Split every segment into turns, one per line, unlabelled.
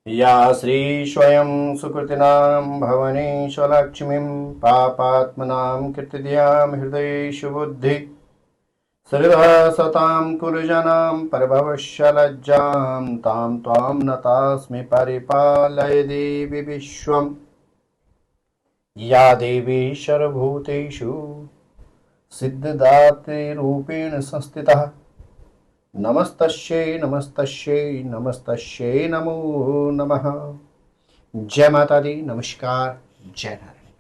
या श्री स्वयं सुकृतिनां भवनेशलक्ष्मीं पापात्मनां कीर्तिद्यां हृदयेषु बुद्धि सरिदः सतां कुलजनां परभवस्य लज्जां तां त्वां नतास्मि परिपालय देवि विश्वम् या देवी सर्वभूतेषु सिद्धिदात्रीरूपेण संस्थितः नमस्तस्यै नमस्तस्यै नमस्तस्यै नमो नमः। जय माता दी, नमस्कार, जय नारायण।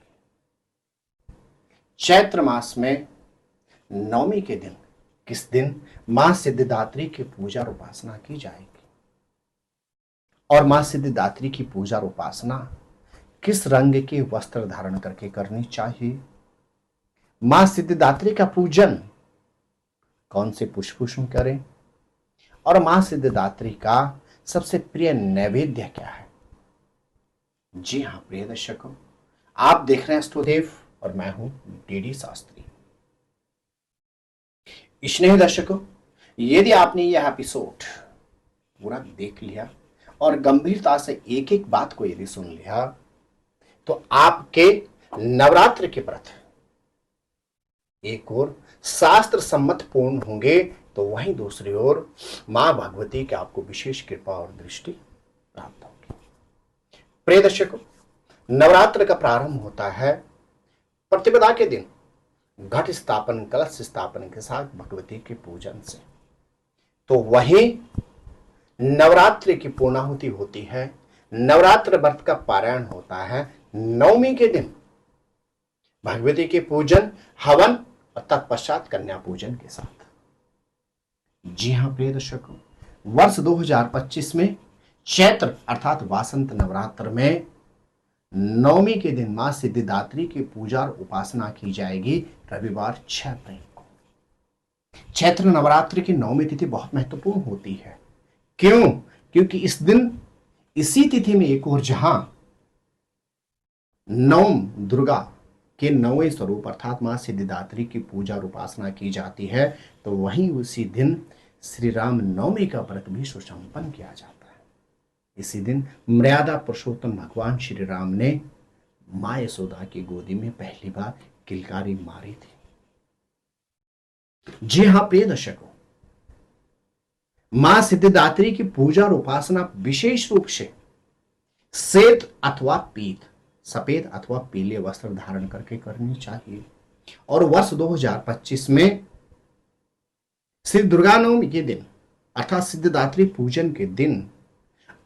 चैत्र मास में नवमी के दिन किस दिन मां सिद्धिदात्री की पूजा और उपासना की जाएगी और मां सिद्धिदात्री की पूजा और उपासना किस रंग के वस्त्र धारण करके करनी चाहिए, मां सिद्धिदात्री का पूजन कौन से पुष्पों से करें और मां सिद्धिदात्री का सबसे प्रिय नैवेद्य क्या है। जी हां प्रिय दर्शकों, आप देख रहे हैं अष्टदेव और मैं हूं डीडी शास्त्री। स्नेह दर्शकों, यदि आपने यह एपिसोड पूरा देख लिया और गंभीरता से एक एक बात को यदि सुन लिया तो आपके नवरात्र के व्रत एक और शास्त्र सम्मत पूर्ण होंगे तो वहीं दूसरी ओर मां भगवती की आपको विशेष कृपा और दृष्टि प्राप्त होगी। प्रिय दर्शकों, नवरात्र का प्रारंभ होता है प्रतिपदा के दिन घट स्थापन कलश स्थापन के साथ भगवती के पूजन से, तो वहीं नवरात्रि की पूर्णाहुति होती है। नवरात्र व्रत का पारायण होता है नवमी के दिन भगवती के पूजन हवन और तत्पश्चात कन्या पूजन के साथ। जी हां प्रिय दर्शकों, वर्ष 2025 में चैत्र अर्थात वासंत नवरात्र में नवमी के दिन मां सिद्धिदात्री की पूजा और उपासना की जाएगी रविवार 6 अप्रैल को। चैत्र नवरात्रि की नवमी तिथि बहुत महत्वपूर्ण होती है। क्यों? क्योंकि इस दिन इसी तिथि में एक और जहां नवम दुर्गा के नौवें स्वरूप अर्थात मां सिद्धिदात्री की पूजा और उपासना की जाती है, तो वहीं उसी दिन श्री राम नवमी का व्रत भी सुसंपन्न किया जाता है। इसी दिन मर्यादा पुरुषोत्तम भगवान श्री राम ने मां यशोदा की गोदी में पहली बार किलकारी मारी थी। जी हां प्रिय दर्शकों, मां सिद्धिदात्री की पूजा और उपासना विशेष रूप से श्वेत अथवा पीत, सफेद अथवा पीले वस्त्र धारण करके करनी चाहिए। और वर्ष 2025 में श्री दुर्गा नवमी के दिन अर्थात सिद्धिदात्री पूजन के दिन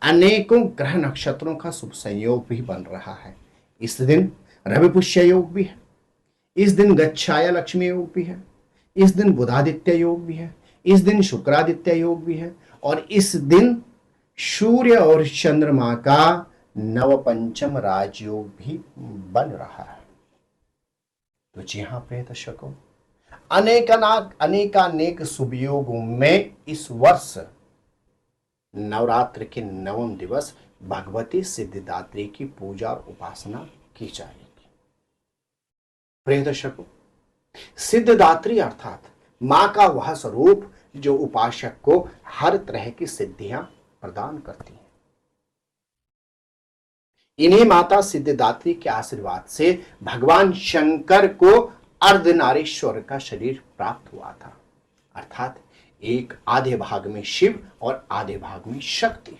अनेकों ग्रह नक्षत्रों का शुभ संयोग भी बन रहा है। इस दिन रवि पुष्य योग भी है, इस दिन गच्छाया लक्ष्मी योग भी है, इस दिन बुधादित्य योग भी है, इस दिन शुक्रादित्य योग भी है और इस दिन सूर्य और चंद्रमा का नवपंचम राजयोग भी बन रहा है। तो जी हां प्रिय दर्शकों, अनेक शुभ योगों में इस वर्ष नवरात्र के नवम दिवस भगवती सिद्धिदात्री की पूजा और उपासना की जाएगी। प्रिय दर्शकों, सिद्धिदात्री अर्थात मां का वह स्वरूप जो उपासक को हर तरह की सिद्धियां प्रदान करती है। इन्हीं माता सिद्धिदात्री के आशीर्वाद से भगवान शंकर को अर्धनारीश्वर का शरीर प्राप्त हुआ था, अर्थात एक आधे भाग में शिव और आधे भाग में शक्ति।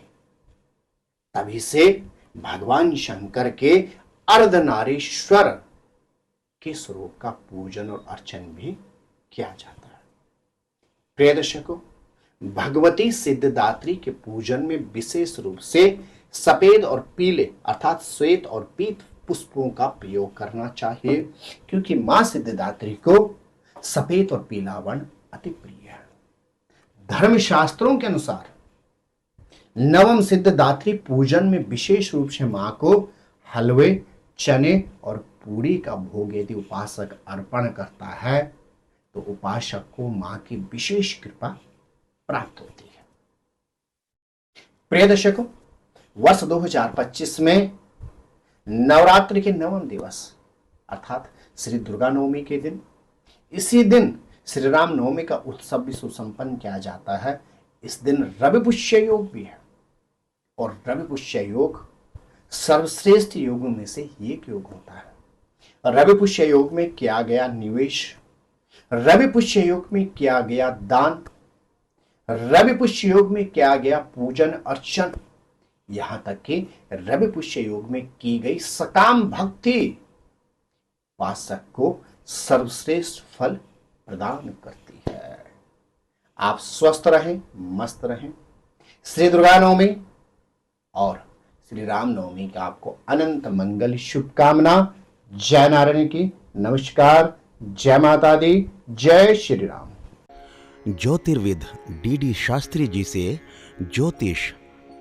तभी से भगवान शंकर के अर्धनारीश्वर के स्वरूप का पूजन और अर्चन भी किया जाता है। प्रिय दर्शकों, भगवती सिद्धिदात्री के पूजन में विशेष रूप से सफेद और पीले अर्थात श्वेत और पीत पुष्पों का प्रयोग करना चाहिए, क्योंकि मां सिद्धिदात्री को सफेद और पीला वर्ण अति प्रिय है। धर्मशास्त्रों के अनुसार नवम सिद्धिदात्री पूजन में विशेष रूप से मां को हलवे, चने और पूरी का भोग यदि उपासक अर्पण करता है तो उपासक को मां की विशेष कृपा प्राप्त होती है। प्रिय दर्शकों, वर्ष 2025 में नवरात्रि के नवम दिवस अर्थात श्री दुर्गा नवमी के दिन, इसी दिन श्री राम नवमी का उत्सव भी सुसंपन्न किया जाता है। इस दिन रवि पुष्य योग भी है और रवि पुष्य योग सर्वश्रेष्ठ योगों में से एक योग होता है। रवि पुष्य योग में किया गया निवेश, रवि पुष्य योग में किया गया दान, रवि पुष्य योग में किया गया पूजन अर्चन, यहां तक कि रवि पुष्य योग में की गई सकाम भक्ति उपासक को सर्वश्रेष्ठ फल प्रदान करती है। आप स्वस्थ रहें, मस्त रहें। श्री दुर्गा नवमी और श्री राम नवमी का आपको अनंत मंगल शुभकामना। जय नारायण की। नमस्कार। जय माता दी। जय श्री राम।
ज्योतिर्विद डीडी शास्त्री जी से ज्योतिष,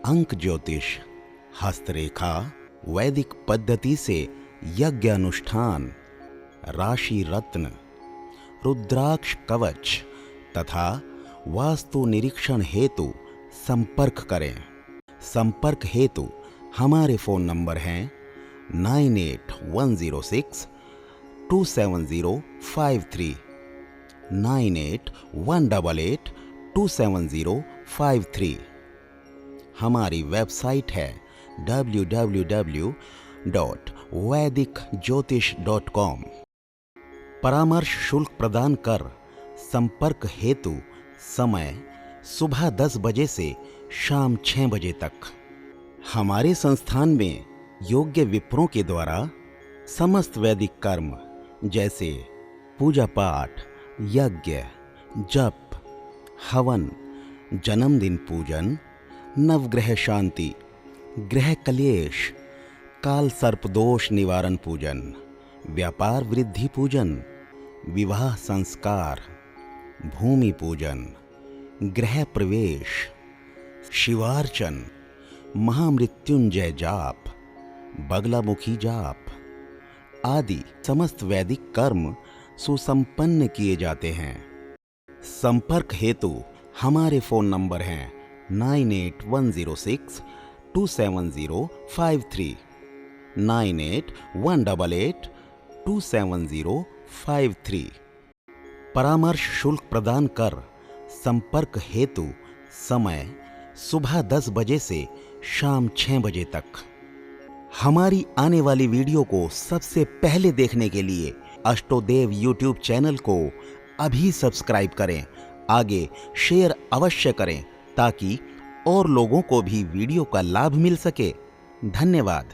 अंक ज्योतिष, हस्तरेखा, वैदिक पद्धति से यज्ञ अनुष्ठान, राशि रत्न, रुद्राक्ष कवच तथा वास्तु निरीक्षण हेतु संपर्क करें। संपर्क हेतु हमारे फोन नंबर हैं 9810627053, 9818827053। हमारी वेबसाइट है www.vedicjyotish.com। परामर्श शुल्क प्रदान कर संपर्क हेतु समय सुबह 10 बजे से शाम 6 बजे तक। हमारे संस्थान में योग्य विप्रों के द्वारा समस्त वैदिक कर्म जैसे पूजा पाठ, यज्ञ, जप, हवन, जन्मदिन पूजन, नवग्रह शांति, ग्रह कलेश, काल सर्प दोष निवारण पूजन, व्यापार वृद्धि पूजन, विवाह संस्कार, भूमि पूजन, गृह प्रवेश, शिवार्चन, महामृत्युंजय जाप, बगलामुखी जाप आदि समस्त वैदिक कर्म सुसंपन्न किए जाते हैं। संपर्क हेतु हमारे फोन नंबर हैं 9810627053, 9818827053। परामर्श शुल्क प्रदान कर संपर्क हेतु समय सुबह 10 बजे से शाम 6 बजे तक। हमारी आने वाली वीडियो को सबसे पहले देखने के लिए अष्टोदेव यूट्यूब चैनल को अभी सब्सक्राइब करें। आगे शेयर अवश्य करें ताकि और लोगों को भी वीडियो का लाभ मिल सके। धन्यवाद।